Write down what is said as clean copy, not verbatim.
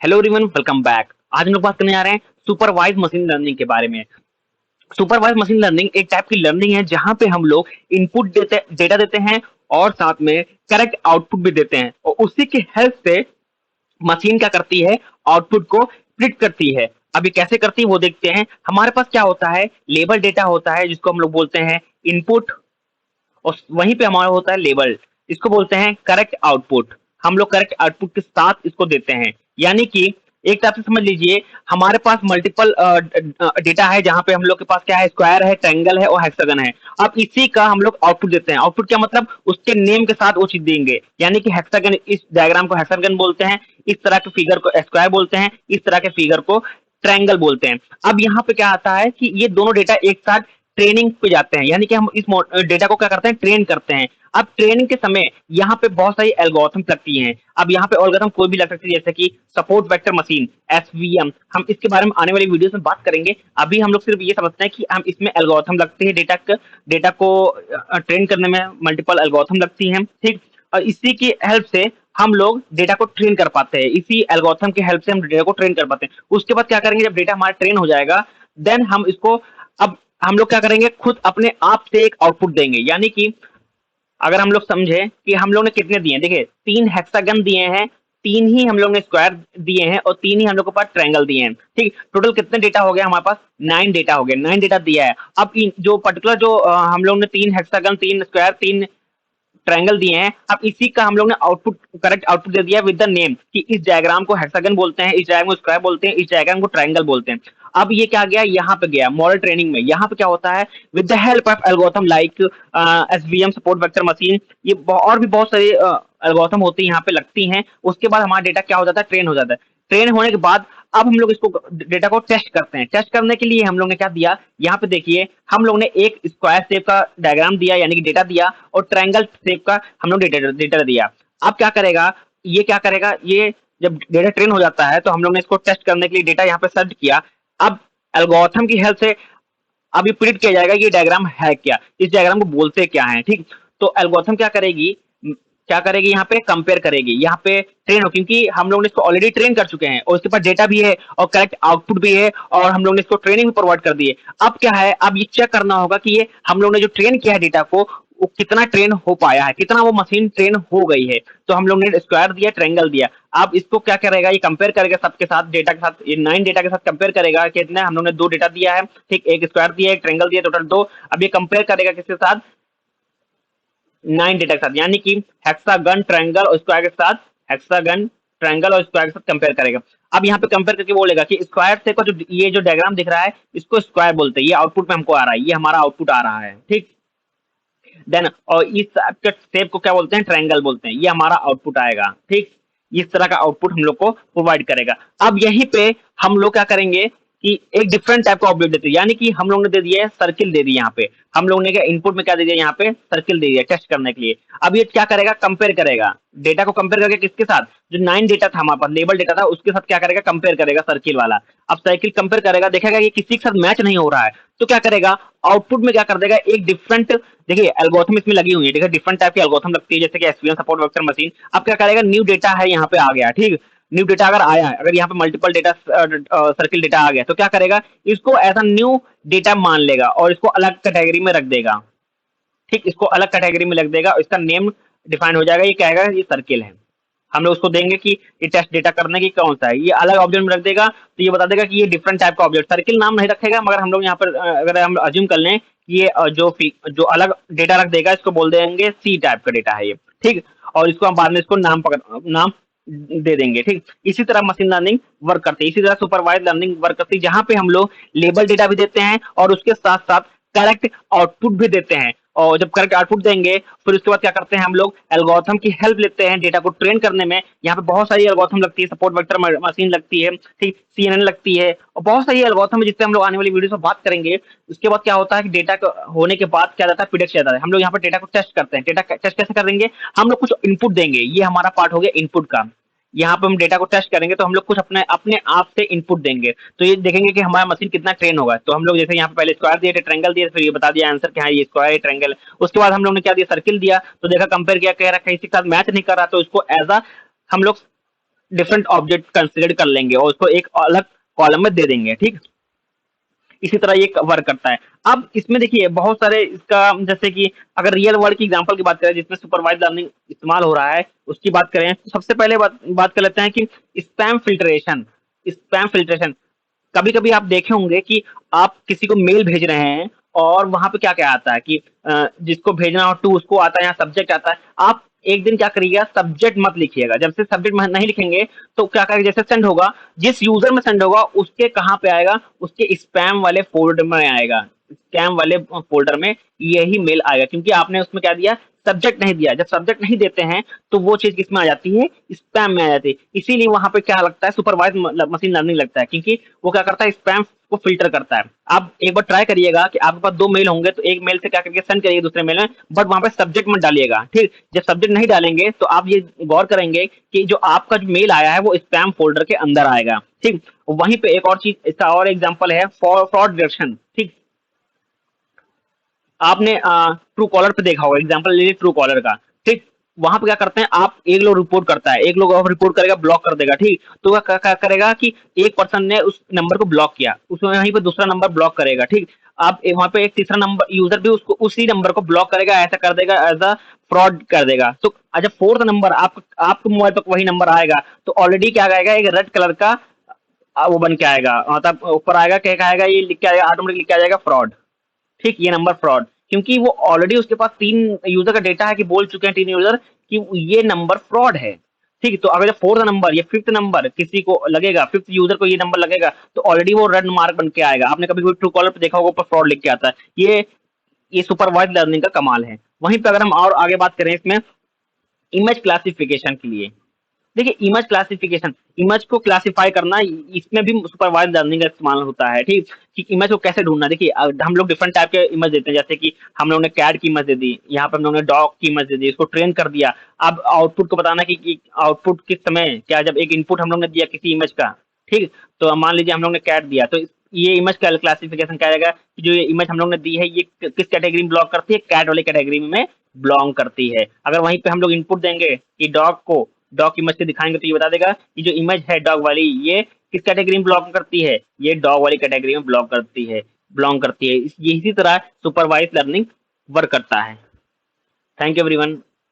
Hello everyone, welcome back. आज हम लोग बात करने जा रहे हैं सुपरवाइज मशीन लर्निंग के बारे में। सुपरवाइज मशीन लर्निंग एक टाइप की लर्निंग है जहां पे हम लोग इनपुट देते डेटा देते हैं और साथ में करेक्ट आउटपुट भी देते हैं और उसी की हेल्प से मशीन क्या करती है, आउटपुट को प्रिडिक्ट करती है। अभी कैसे करती है वो देखते हैं। हमारे पास क्या होता है, लेबल डेटा होता है जिसको हम लोग बोलते हैं इनपुट, और वहीं पे हमारा होता है लेबल, इसको बोलते हैं करेक्ट आउटपुट। हम लोग करेक्ट आउटपुट के साथ इसको देते हैं, यानी कि एक तरह से समझ लीजिए हमारे पास मल्टीपल डेटा है जहां पे हम लोग के पास क्या है, स्क्वायर है, ट्रायंगल है और हेक्सागन है। अब इसी का हम लोग आउटपुट देते हैं। आउटपुट क्या मतलब, उसके नेम के साथ वो चीज देंगे, यानी कि हेक्सागन, इस डायग्राम को हेक्सागन बोलते हैं, इस तरह के फिगर को स्क्वायर बोलते हैं, इस तरह के फिगर को ट्रायंगल बोलते हैं। अब यहाँ पे क्या आता है कि ये दोनों डेटा एक साथ ट्रेनिंग पे जाते हैं, यानी कि हम इस डेटा को क्या करते हैं, ट्रेन करते हैं। अब ट्रेनिंग के समय यहाँ पे बहुत सारी एल्गोरिथम लगती हैं। अब यहाँ पे एल्गोरिथम कोई भी लग सकती है, जैसे कि सपोर्ट वेक्टर मशीन, एसवीएम। हम इसके बारे में आने वाली वीडियोस में बात करेंगे। अभी हम लोग सिर्फ ये समझते हैं कि हम इसमें एल्गोरिथम लगते हैं, डेटा को ट्रेन करने में मल्टीपल एल्गोरिथम लगती हैं, ठीक। और इसी की हेल्प से हम लोग डेटा को ट्रेन कर पाते हैं, इसी एल्गोरिथम की हेल्प से हम डेटा को ट्रेन कर पाते हैं। उसके बाद क्या करेंगे, जब डेटा हमारा ट्रेन हो जाएगा, देन हम इसको, अब हम लोग क्या करेंगे, खुद अपने आप से एक आउटपुट देंगे। यानी कि अगर हम लोग समझे कि हम लोग ने कितने दिए हैं, देखिए 3 हेक्सागन दिए हैं, 3 ही हम लोग ने स्क्वायर दिए हैं और 3 ही हम लोग के पास ट्रायंगल दिए हैं, ठीक। टोटल कितने डेटा हो गया हमारे पास, 9 डेटा हो गए, 9 डेटा दिया है। अब जो पर्टिकुलर जो हम लोग ने 3 हेक्सागन, 3 स्क्वायर, 3 ट्रायंगल दिए हैं, अब इसी का हम लोग ने आउटपुट, करेक्ट आउटपुट दे दिया विद द नेम, कि इस डायग्राम को हेक्सागन बोलते हैं, इस डायग्राम को स्क्वायर बोलते हैं, इस डायग्राम को ट्रायंगल बोलते हैं। अब ये क्या गया, यहाँ पे गया मॉडल ट्रेनिंग में। यहाँ पे क्या होता है, with the help of algorithm like SVM, support vector machine, ये और भी बहुत सारी एल्गोरिथम होती है यहाँ पे लगती हैं। उसके बाद हमारा डेटा क्या हो जाता है, ट्रेन हो जाता है। ट्रेन होने के बाद अब हम लोग इसको डेटा को टेस्ट करते हैं। टेस्ट करने के लिए हम लोग ने क्या दिया, यहाँ पे देखिए हम लोग ने एक स्क्वायर शेप का डायग्राम दिया, यानी कि डेटा दिया, और ट्रायंगल शेप का हम लोग डेटा दिया। अब क्या करेगा, ये क्या करेगा, ये जब डेटा ट्रेन हो जाता है तो हम लोग ने इसको टेस्ट करने के लिए डेटा यहाँ पे सर्च किया। अब एल्गोरिथम की हेल्प से अब ये प्रिडिक्ट किया जाएगा कि ये डायग्राम है क्या, इस डायग्राम को बोलते क्या है, ठीक। तो एल्गोरिथम क्या करेगी, क्या करेगी, यहाँ पे कंपेयर करेगी, यहाँ पे ट्रेन हो, क्योंकि हम लोग ने इसको ऑलरेडी ट्रेन कर चुके हैं और इसके पास डेटा भी है और करेक्ट आउटपुट भी है और हम लोग ने इसको ट्रेनिंग भी प्रोवाइड कर दी है। अब क्या है, अब ये चेक करना होगा कि ये हम लोग ने जो ट्रेन किया है डेटा को, वो कितना ट्रेन हो पाया है, कितना वो मशीन ट्रेन हो गई है। तो हम लोग ने स्क्वायर दिया, ट्रायंगल दिया। अब इसको क्या करेगा, ये कंपेयर करेगा सबके साथ, डेटा के साथ, ये 9 डेटा के साथ कंपेयर करेगा। कितना, हम लोग ने 2 डेटा दिया है, ठीक, एक स्क्वायर दिया, एक ट्रायंगल दिया, टोटल 2। अब ये कंपेयर करेगा किसके साथ, 9 डेटा के साथ, यानी कि हेक्सागन, ट्रायंगल और स्क्वायर के साथ, हेक्सागन, ट्रायंगल और स्क्वायर के साथ कंपेयर करेगा। अब यहाँ पे कंपेयर करके बोलेगा कि स्क्वायर से का जो ये जो डायग्राम दिख रहा है, इसको स्क्वायर बोलते हैं, ये आउटपुट में हमको आ रहा है, ये हमारा आउटपुट आ रहा है, ठीक। देन और इस शेप को क्या बोलते हैं, ट्रायंगल बोलते हैं, ये हमारा आउटपुट आएगा, ठीक। इस तरह का आउटपुट हम लोग को प्रोवाइड करेगा। अब यहीं पे हम लोग क्या करेंगे कि एक डिफरेंट टाइप का ऑब्जेक्ट देते हैं, यानी कि हम लोग ने दे दिया है सर्किल, दे दी यहाँ पे हम लोग ने क्या इनपुट में क्या दे दिया, यहाँ पे सर्किल दे दिया टेस्ट करने के लिए। अब ये क्या करेगा, कंपेयर करेगा डेटा को, कंपेयर करके किसके साथ, जो 9 डेटा था हमारे पास, लेबल डेटा था, उसके साथ क्या करेगा, कंपेयर करेगा सर्किल वाला। अब सर्किल कंपेयर करेगा, देखेगा कि किसी के साथ मैच नहीं हो रहा है, तो क्या करेगा, आउटपुट में क्या कर देगा, एक डिफरेंट, देखिए एल्गोरिथम इसमें लगी हुई है, देखिए डिफरेंट टाइप की एल्गोरिथम लगती है, जैसे कि एसवीएम, सपोर्ट वेक्टर मशीन। अब क्या करेगा, न्यू डेटा है यहाँ पे आ गया, ठीक। न्यू डेटा अगर आया है, अगर यहाँ पे मल्टीपल डेटा सर्किल डेटा आ गया, तो क्या करेगा, इसको एज न्यू डेटा मान लेगा और इसको अलग कैटेगरी में रख देगा, ठीक। इसको अलग कैटेगरी में रख देगा और इसका नेम डिफाइन हो जाएगा, ये कहेगा ये सर्किल है। हम लोग उसको देंगे कि ये टेस्ट डेटा करने की कौन सा है, ये अलग ऑब्जेक्ट में रख देगा, तो ये बता देगा कि ये डिफरेंट टाइप का ऑब्जेक्ट, सर्किल नाम नहीं रखेगा, मगर हम लोग यहाँ पर अगर हम अज्यूम कर लें कि ये जो अलग डेटा रख देगा, इसको बोल देंगे सी टाइप का डेटा है ये, ठीक। और इसको हम बाद में इसको नाम दे देंगे, ठीक। इसी तरह मशीन लर्निंग वर्क करती है, इसी तरह सुपरवाइज लर्निंग वर्क करती है, जहां पे हम लोग लेबल डेटा भी देते हैं और उसके साथ साथ करेक्ट आउटपुट भी देते हैं। और जब करेक्ट आउटपुट देंगे, फिर उसके बाद क्या करते हैं, हम लोग एल्गोरिथम की हेल्प लेते हैं डेटा को ट्रेन करने में। यहाँ पे बहुत सारी एल्गोरिथम लगती है, सपोर्ट वेक्टर मशीन लगती है, ठीक, सीएनएन लगती है और बहुत सारी एल्गोरिथम है, जिससे हम लोग आने वाली वीडियो में बात करेंगे। उसके बाद क्या होता है कि डेटा होने के बाद क्या जाता है, प्रिडिक्ट किया जाता है। हम लोग यहाँ पर डेटा को टेस्ट करते हैं। डेटा टेस्ट कैसे करेंगे, हम लोग कुछ इनपुट देंगे, ये हमारा पार्ट हो गया इनपुट का। यहाँ पे हम डेटा को टेस्ट करेंगे तो हम लोग कुछ अपने अपने आप से इनपुट देंगे, तो ये देखेंगे कि हमारा मशीन कितना ट्रेन होगा। तो हम लोग जैसे यहाँ पे पहले स्क्वायर दिए थे, ट्रायंगल दिए, फिर ये बता दिया आंसर कि हाँ ये स्क्वायर है, ट्रायंगल है। उसके बाद हम लोग ने क्या दिया, सर्किल दिया, तो देखा कंपेयर किया, कह रहा है किसी के साथ मैच नहीं कर रहा, तो इसको एज अ हम लोग डिफरेंट ऑब्जेक्ट कंसिडर कर लेंगे और उसको एक अलग कॉलम में दे देंगे, ठीक। इसी तरह ये वर्क करता है। अब इसमें देखिए बहुत सारे इसका, जैसे कि अगर रियल वर्ल्ड की एग्जांपल की बात करें जिसमें सुपरवाइज्ड लर्निंग इस्तेमाल हो रहा है, उसकी बात करें तो सबसे पहले बात कर लेते हैं कि स्पैम फिल्ट्रेशन। स्पैम फिल्ट्रेशन, कभी-कभी आप देखे होंगे कि आप किसी को मेल भेज रहे हैं और वहाँ पे क्या-क्या आता है कि जिसको भेजना हो टू उसको आता है, यहाँ सब्जेक्ट आता है। आप एक दिन क्या करिएगा, सब्जेक्ट मत लिखिएगा। जब से सब्जेक्ट नहीं लिखेंगे तो क्या करेंगे, जैसे सेंड होगा, जिस यूजर में सेंड होगा उसके कहाँ पे आएगा, उसके स्पैम वाले फोल्डर में आएगा। स्पैम वाले फोल्डर में यही मेल आएगा, क्योंकि आपने उसमें क्या दिया, सब्जेक्ट नहीं दिया। जब सब्जेक्ट नहीं देते हैं तो वो चीज किसमें आ जाती है, स्पैम में आ जाती है। इसीलिए वहां पे क्या लगता है, सुपरवाइज मशीन लर्निंग लगता है, क्योंकि वो क्या करता है, स्पैम को फिल्टर करता है। आप एक बार ट्राई करिएगा कि आपके पास 2 मेल होंगे तो एक मेल से क्या करके सेंड करिए दूसरे मेल में, बट वहां पे सब्जेक्ट मत डालिएगा, ठीक। जब सब्जेक्ट नहीं डालेंगे तो आप ये गौर करेंगे कि जो आपका जो मेल आया है वो स्पैम फोल्डर के अंदर आएगा, ठीक। वहीं पे एक और चीज, इसका और एग्जांपल है फ्रॉड डिटेक्शन, ठीक। आपने ट्रू कॉलर पे देखा होगा, एग्जांपल ले लीजिए ट्रू कॉलर का, ठीक। वहां पे क्या करते हैं, आप एक लोग रिपोर्ट करता है, एक लोग और रिपोर्ट करेगा, ब्लॉक कर देगा, ठीक। तो वह क्या करेगा कि एक पर्सन ने उस नंबर को ब्लॉक किया, उसमें वहीं पे दूसरा नंबर ब्लॉक करेगा, ठीक। आप वहां पे एक तीसरा नंबर यूजर भी उसको उसी नंबर को ब्लॉक करेगा, ऐसा कर देगा, एज अ फ्रॉड कर देगा। तो अच्छा फोर्थ नंबर आपके मोबाइल पर वही नंबर आएगा तो ऑलरेडी क्या आएगा, एक रेड कलर का वो बन के आएगा, मतलब ऊपर आएगा, क्या आएगा, ये लिख के आएगा, ऑटोमेटिक लिख के आ जाएगा फ्रॉड, ठीक। ये नंबर फ्रॉड, क्योंकि वो ऑलरेडी उसके पास 3 यूजर का डेटा है कि बोल चुके हैं 3 यूजर कि ये नंबर फ्रॉड है, ठीक। तो अगर जब फोर्थ नंबर या फिफ्थ नंबर किसी को लगेगा, फिफ्थ यूजर को ये नंबर लगेगा तो ऑलरेडी वो रेड मार्क बन के आएगा। आपने कभी कोई ट्रू कॉलर पे देखा होगा ऊपर फ्रॉड लिख के आता है। ये सुपरवाइज लर्निंग का कमाल है। वहीं पे अगर हम और आगे बात करें इसमें इमेज क्लासिफिकेशन के लिए, देखिए इमेज क्लासिफिकेशन, इमेज को क्लासिफाई करना, इसमें भी सुपरवाइज लर्निंग का इस्तेमाल होता है, ठीक। कि इमेज को कैसे ढूंढना, देखिए हम लोग डिफरेंट टाइप के इमेज देते हैं, जैसे कि हम लोग ने कैट की इमेज दे दी, यहाँ पर हम लोग ने डॉग की इमेज दे दी, इसको ट्रेन कर दिया। अब आउटपुट को बताना कि आउटपुट किस समय, क्या जब एक इनपुट हम लोग ने दिया किसी इमेज का, ठीक। तो मान लीजिए हम लोग ने कैट दिया, तो ये इमेज क्लासिफिकेशन क्या रहेगा कि जो ये इमेज हम लोग ने दी है ये किस कैटेगरी में बिलोंग करती है, कैट वाली कैटेगरी में बिलोंग करती है। अगर वहीं पे हम लोग इनपुट देंगे कि डॉग की इमेज से दिखाएंगे तो ये बता देगा कि जो इमेज है डॉग वाली ये किस कैटेगरी में बिलोंग करती है, ये डॉग वाली कैटेगरी में बिलोंग करती है। ये इसी तरह सुपरवाइज लर्निंग वर्क करता है। Thank you everyone.